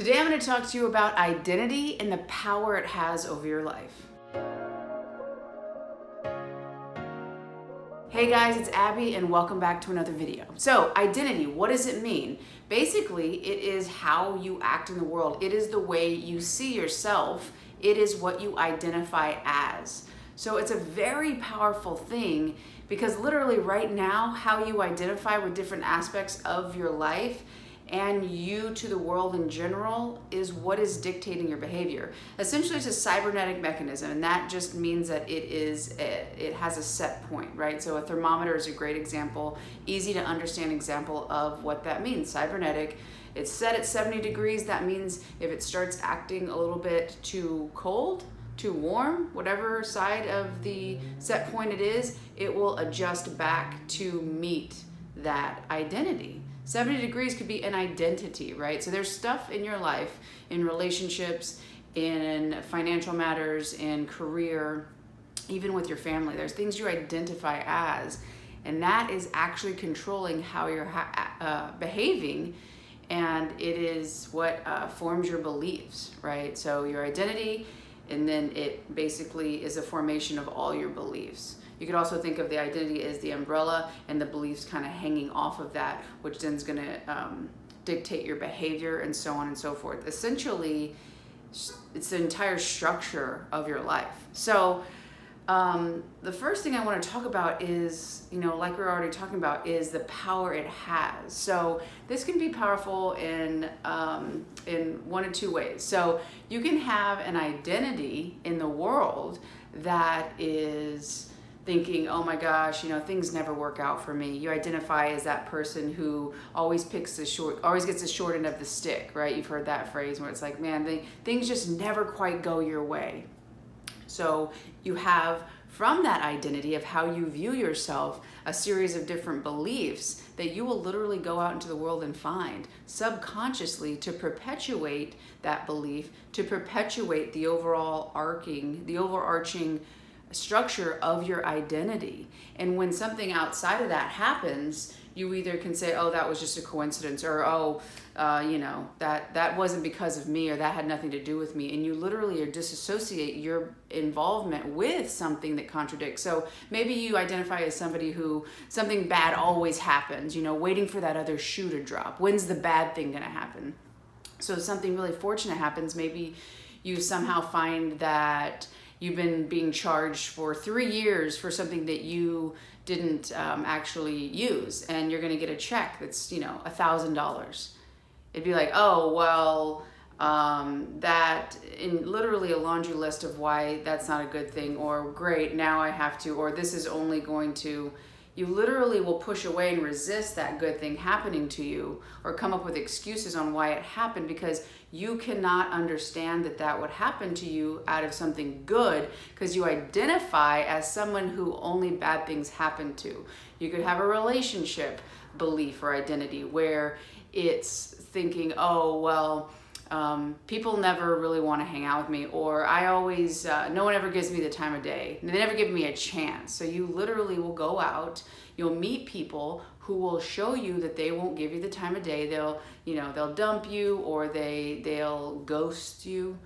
Today I'm going to talk to you about identity and the power it has over your life. Hey guys, it's Abby and welcome back to another video. So, identity, what does it mean? Basically, it is how you act in the world. It is the way you see yourself. It is what you identify as. So it's a very powerful thing because literally right now, how you identify with different aspects of your life and you to the world in general is what is dictating your behavior. Essentially, it's a cybernetic mechanism, and that just means that it has a set point, right? So a thermometer is a great example, easy to understand example of what that means. Cybernetic, it's set at 70 degrees. That means if it starts acting a little bit too cold, too warm, whatever side of the set point it is, it will adjust back to meet that identity. 70 degrees could be an identity, right? So there's stuff in your life, in relationships, in financial matters, in career, even with your family. There's things you identify as, and that is actually controlling how you're behaving, and it is what forms your beliefs, right? So your identity, and then it basically is a formation of all your beliefs. You could also think of the identity as the umbrella and the beliefs kind of hanging off of that, which then is going to dictate your behavior and so on and so forth. Essentially, it's the entire structure of your life. So the first thing I want to talk about is, like we're already talking about, is the power it has. So this can be powerful in one of two ways. So you can have an identity in the world that is thinking, oh my gosh, things never work out for me. You identify as that person who always gets the short end of the stick, right? You've heard that phrase where it's like, man, things just never quite go your way. So you have, from that identity of how you view yourself, a series of different beliefs that you will literally go out into the world and find subconsciously to perpetuate that belief, to perpetuate the overarching structure of your identity. And when something outside of that happens, you either can say, oh, that was just a coincidence, or that wasn't because of me, or that had nothing to do with me. And you literally disassociate your involvement with something that contradicts. So maybe you identify as somebody who something bad always happens, waiting for that other shoe to drop. When's the bad thing going to happen? So if something really fortunate happens, maybe you somehow find that you've been being charged for 3 years for something that you didn't actually use, and you're going to get a check that's, $1,000. It'd be like, oh, well, that in literally a laundry list of why that's not a good thing, or great, now I have to, or this is only going to, you literally will push away and resist that good thing happening to you, or come up with excuses on why it happened, because you cannot understand that would happen to you out of something good, because you identify as someone who only bad things happen to. You could have a relationship belief or identity where it's thinking, oh, well, people never really want to hang out with me, or I always, no one ever gives me the time of day. They never give me a chance. So you literally will go out, you'll meet people who will show you that they won't give you the time of day. They'll dump you, or they'll ghost you.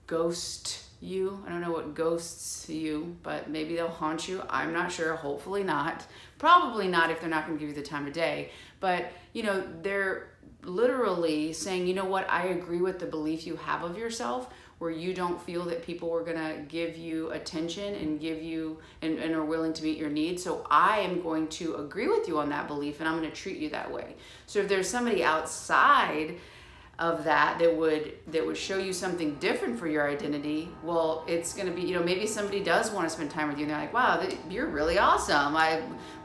I don't know what ghosts you, but maybe they'll haunt you. I'm not sure. Hopefully not. Probably not if they're not going to give you the time of day. But, they're literally saying, you know what, I agree with the belief you have of yourself, where you don't feel that people were going to give you attention and give you and are willing to meet your needs. So I am going to agree with you on that belief, and I'm going to treat you that way. So if there's somebody outside of that would show you something different for your identity, well, it's going to be, maybe somebody does want to spend time with you and they're like, wow, you're really awesome.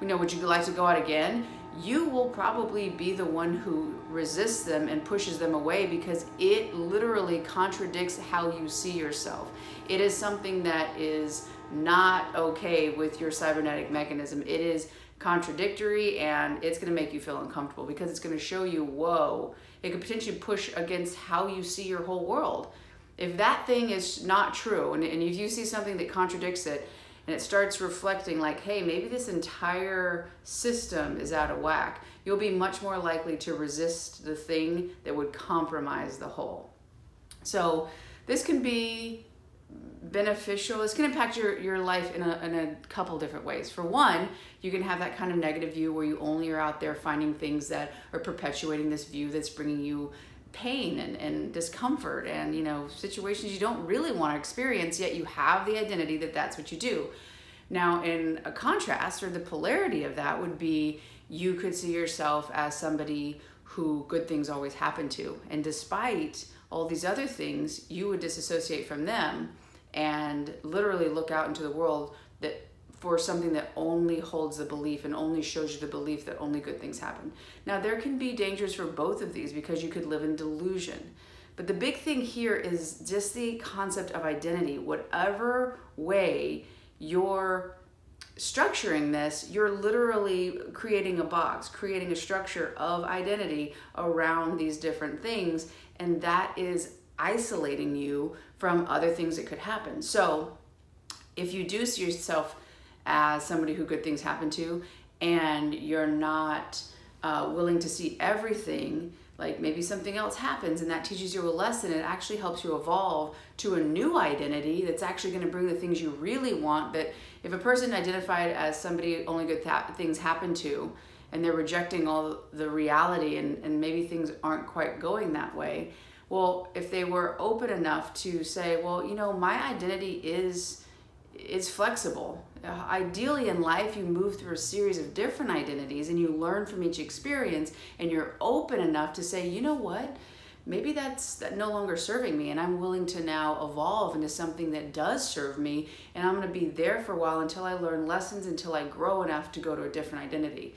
Would you like to go out again? You will probably be the one who resists them and pushes them away, because it literally contradicts how you see yourself. It is something that is not okay with your cybernetic mechanism. It is contradictory, and it's going to make you feel uncomfortable, because it's going to show you, whoa, it could potentially push against how you see your whole world. If that thing is not true, and if you see something that contradicts it, and it starts reflecting like, hey, maybe this entire system is out of whack, you'll be much more likely to resist the thing that would compromise the whole. So this can be beneficial. This can impact your life in a couple different ways. For one, you can have that kind of negative view where you only are out there finding things that are perpetuating this view that's bringing you pain and discomfort and, you know, situations you don't really want to experience, yet you have the identity that that's what you do. Now, in a contrast, or the polarity of that would be, you could see yourself as somebody who good things always happen to, and despite all these other things, you would disassociate from them and literally look out into the world that for something that only holds the belief and only shows you the belief that only good things happen. Now, there can be dangers for both of these because you could live in delusion. But the big thing here is just the concept of identity. Whatever way you're structuring this, you're literally creating a box, creating a structure of identity around these different things, and that is isolating you from other things that could happen. So if you do see yourself as somebody who good things happen to, and you're not willing to see everything, like maybe something else happens and that teaches you a lesson, it actually helps you evolve to a new identity that's actually going to bring the things you really want. That if a person identified as somebody only good things happen to, and they're rejecting all the reality and maybe things aren't quite going that way, well, if they were open enough to say, well, you know, my identity is flexible. Ideally in life, you move through a series of different identities and you learn from each experience, and you're open enough to say, you know what, maybe that's no longer serving me, and I'm willing to now evolve into something that does serve me, and I'm going to be there for a while until I learn lessons, until I grow enough to go to a different identity.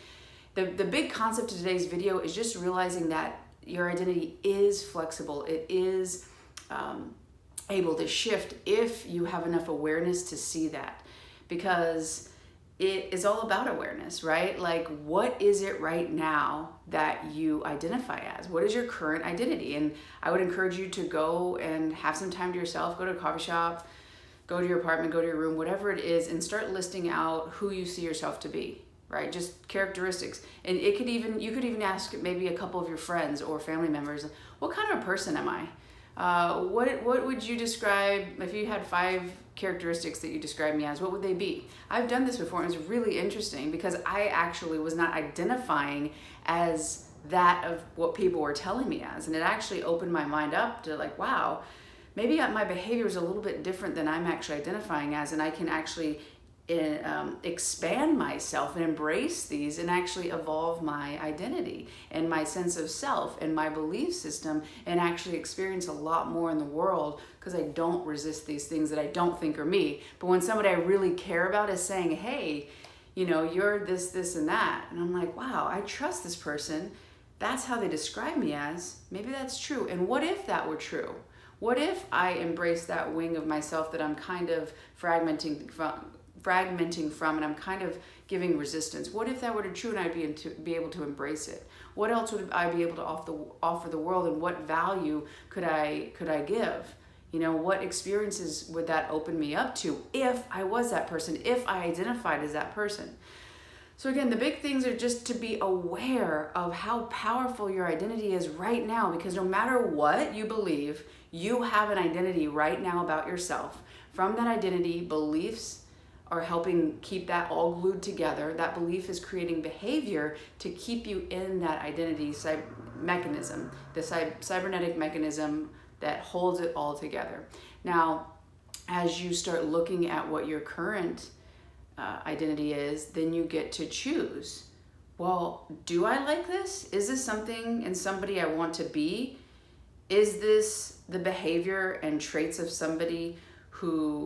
The big concept of today's video is just realizing that your identity is flexible. It is able to shift if you have enough awareness to see that, because it is all about awareness, right? Like, what is it right now that you identify as? What is your current identity? And I would encourage you to go and have some time to yourself, go to a coffee shop, go to your apartment, go to your room, whatever it is, and start listing out who you see yourself to be, right? Just characteristics. And you could even ask maybe a couple of your friends or family members, what kind of person am I? What would you describe, if you had 5 characteristics that you describe me as, what would they be? I've done this before, and it's really interesting because I actually was not identifying as that of what people were telling me as, and it actually opened my mind up to like, wow, maybe my behavior is a little bit different than I'm actually identifying as, and I can actually expand myself and embrace these and actually evolve my identity and my sense of self and my belief system, and actually experience a lot more in the world because I don't resist these things that I don't think are me. But when somebody I really care about is saying, hey, you know, you're this, and that, and I'm like, wow, I trust this person. That's how they describe me as. Maybe that's true. And what if that were true? What if I embrace that wing of myself that I'm kind of fragmenting from, and I'm kind of giving resistance? What if that were true and I'd be able to embrace it? What else would I be able to offer the world, and what value could I give? You know, what experiences would that open me up to if I was that person, if I identified as that person? So again, the big things are just to be aware of how powerful your identity is right now, because no matter what you believe, you have an identity right now about yourself. From that identity, beliefs are helping keep that all glued together. That belief is creating behavior to keep you in that identity mechanism, the cybernetic mechanism that holds it all together. Now, as you start looking at what your current identity is, then you get to choose, well, do I like this? Is this something and somebody I want to be? Is this the behavior and traits of somebody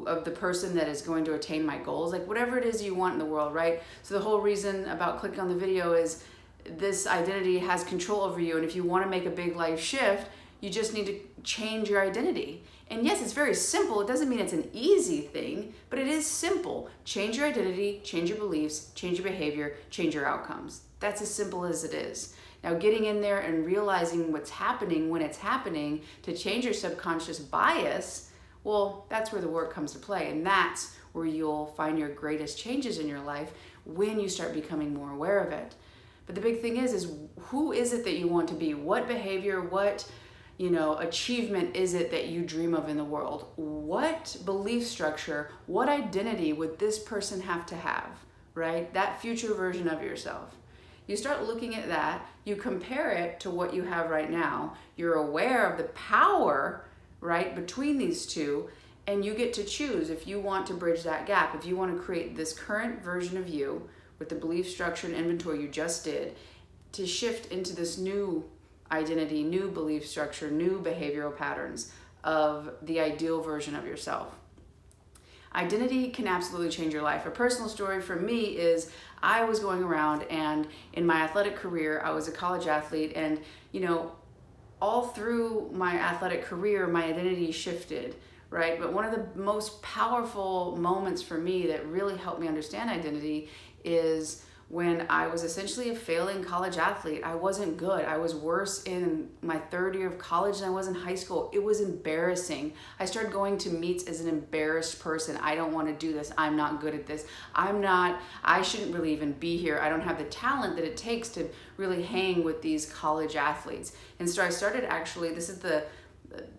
of the person that is going to attain my goals? Like, whatever it is you want in the world, right? So the whole reason about clicking on the video is this identity has control over you, and if you want to make a big life shift, you just need to change your identity. And yes, it's very simple. It doesn't mean it's an easy thing, but it is simple. Change your identity, change your beliefs, change your behavior, change your outcomes. That's as simple as it is. Now, getting in there and realizing what's happening when it's happening to change your subconscious bias, Well, that's where the work comes to play, and that's where you'll find your greatest changes in your life when you start becoming more aware of it. But the big thing is who is it that you want to be? What behavior, what achievement is it that you dream of in the world? What belief structure, what identity would this person have to have, right? That future version of yourself. You start looking at that, you compare it to what you have right now, you're aware of the power, right, between these two, and you get to choose if you want to bridge that gap, if you want to create this current version of you with the belief structure and inventory you just did, to shift into this new identity, new belief structure, new behavioral patterns of the ideal version of yourself. Identity can absolutely change your life. A personal story for me is I was going around, and in my athletic career, I was a college athlete, and all through my athletic career, my identity shifted, right? But one of the most powerful moments for me that really helped me understand identity is when I was essentially a failing college athlete. I wasn't good. I was worse in my third year of college than I was in high school. It was embarrassing. I started going to meets as an embarrassed person. I don't want to do this. I'm not good at this. I shouldn't really even be here. I don't have the talent that it takes to really hang with these college athletes. And so I started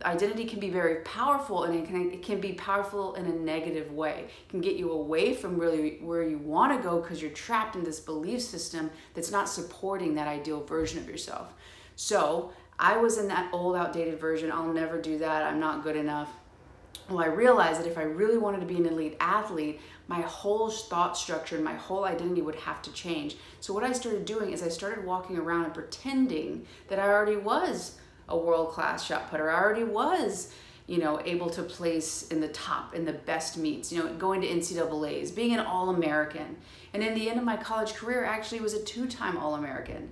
identity can be very powerful, and it can be powerful in a negative way. It can get you away from really where you want to go because you're trapped in this belief system that's not supporting that ideal version of yourself. So I was in that old, outdated version. I'll never do that. I'm not good enough. Well, I realized that if I really wanted to be an elite athlete, my whole thought structure and my whole identity would have to change. So what I started doing is I started walking around and pretending that I already was a world-class shot putter. I already was, able to place in the top in the best meets, going to NCAAs, being an All-American. And in the end of my college career, I actually was a 2-time All-American.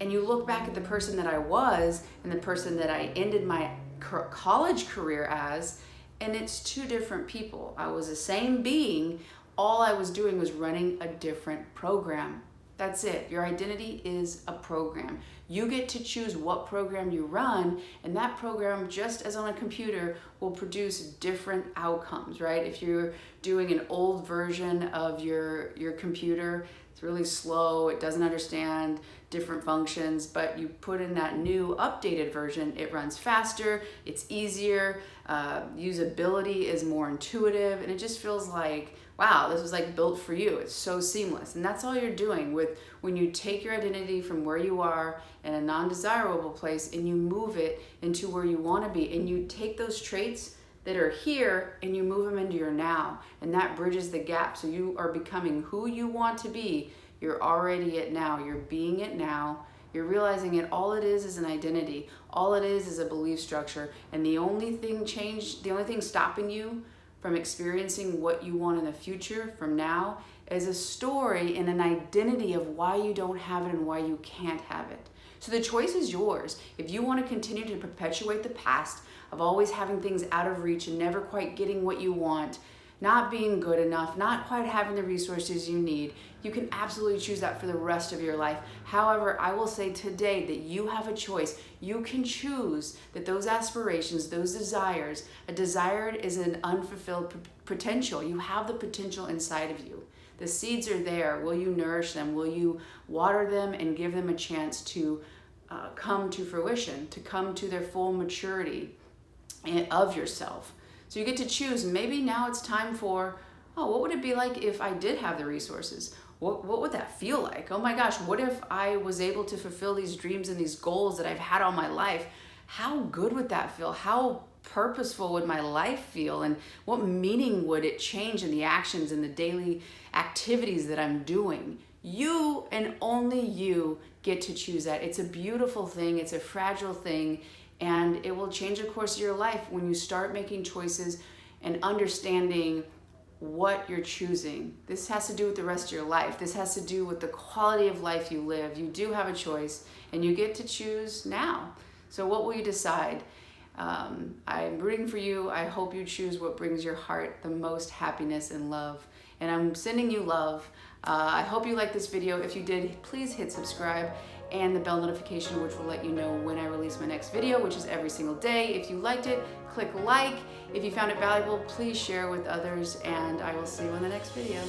And you look back at the person that I was and the person that I ended my college career as, and it's two different people. I was the same being. All I was doing was running a different program. That's it. Your identity is a program. You get to choose what program you run, and that program, just as on a computer, will produce different outcomes, right? If you're doing an old version of your computer, it's really slow, it doesn't understand different functions, but you put in that new updated version, it runs faster, it's easier, usability is more intuitive, and it just feels like, wow, this was like built for you. It's so seamless. And that's all you're doing when you take your identity from where you are in a non-desirable place and you move it into where you want to be. And you take those traits that are here and you move them into your now. And that bridges the gap. So you are becoming who you want to be. You're already it now. You're being it now. You're realizing it. All it is an identity. All it is a belief structure. And the only thing stopping you from experiencing what you want in the future from now is a story and an identity of why you don't have it and why you can't have it. So the choice is yours. If you want to continue to perpetuate the past of always having things out of reach and never quite getting what you want, not being good enough, not quite having the resources you need, you can absolutely choose that for the rest of your life. However, I will say today that you have a choice. You can choose that those aspirations, those desires, a desire is an unfulfilled potential. You have the potential inside of you. The seeds are there. Will you nourish them? Will you water them and give them a chance to come to fruition, to come to their full maturity of yourself? So you get to choose. Maybe now it's time for, what would it be like if I did have the resources? What would that feel like? Oh my gosh, what if I was able to fulfill these dreams and these goals that I've had all my life? How good would that feel? How purposeful would my life feel? And what meaning would it change in the actions and the daily activities that I'm doing? You and only you get to choose that. It's a beautiful thing. It's a fragile thing. And it will change the course of your life when you start making choices and understanding what you're choosing. This has to do with the rest of your life. This has to do with the quality of life you live. You do have a choice, and you get to choose now. So what will you decide? I'm rooting for you. I hope you choose what brings your heart the most happiness and love. And I'm sending you love. I hope you liked this video. If you did, please hit subscribe. and the bell notification, which will let you know when I release my next video, which is every single day. If you liked it, click like. If you found it valuable, please share with others, and I will see you in the next video.